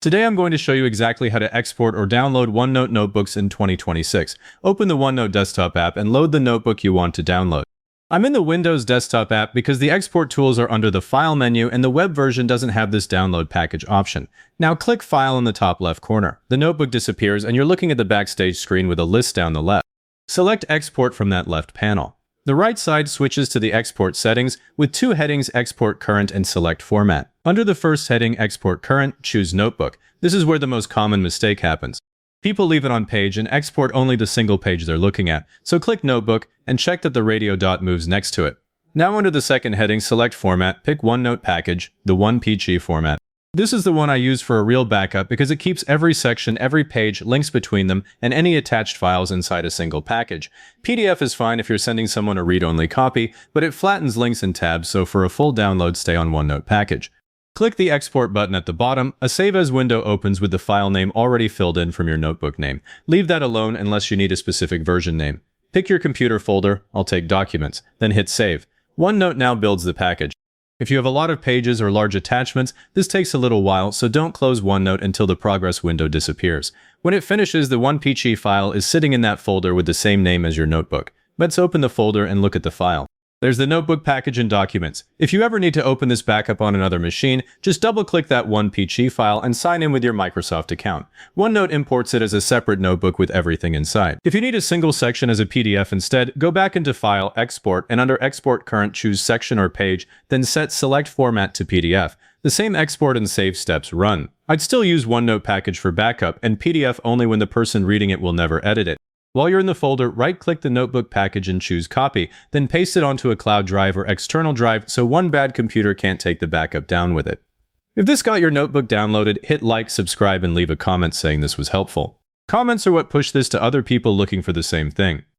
Today I'm going to show you exactly how to export or download OneNote notebooks in 2026. Open the OneNote desktop app and load the notebook you want to download. I'm in the Windows desktop app because the export tools are under the File menu and the web version doesn't have this download package option. Now click File in the top left corner. The notebook disappears and you're looking at the Backstage screen with a list down the left. Select Export from that left panel. The right side switches to the export settings with two headings: Export Current and Select Format. Under the first heading, Export Current, choose Notebook. This is where the most common mistake happens. People leave it on page and export only the single page they're looking at, so click Notebook and check that the radio dot moves next to it. Now under the second heading, select Format, pick OneNote Package, the 1PG format. This is the one I use for a real backup because it keeps every section, every page, links between them, and any attached files inside a single package. PDF is fine if you're sending someone a read-only copy, but it flattens links and tabs, so for a full download, stay on OneNote Package. Click the Export button at the bottom. A Save As window opens with the file name already filled in from your notebook name. Leave that alone unless you need a specific version name. Pick your computer folder, I'll take Documents, then hit Save. OneNote now builds the package. If you have a lot of pages or large attachments, this takes a little while, so don't close OneNote until the progress window disappears. When it finishes, the 1PG file is sitting in that folder with the same name as your notebook. Let's open the folder and look at the file. There's the notebook package and documents. If you ever need to open this backup on another machine, just double-click that 1PG file and sign in with your Microsoft account. OneNote imports it as a separate notebook with everything inside. If you need a single section as a PDF instead, go back into File, Export, and under Export Current, choose Section or Page, then set Select Format to PDF. The same export and save steps run. I'd still use OneNote package for backup, and PDF only when the person reading it will never edit it. While you're in the folder, right-click the notebook package and choose Copy, then paste it onto a cloud drive or external drive so one bad computer can't take the backup down with it. If this got your notebook downloaded, hit like, subscribe, and leave a comment saying this was helpful. Comments are what push this to other people looking for the same thing.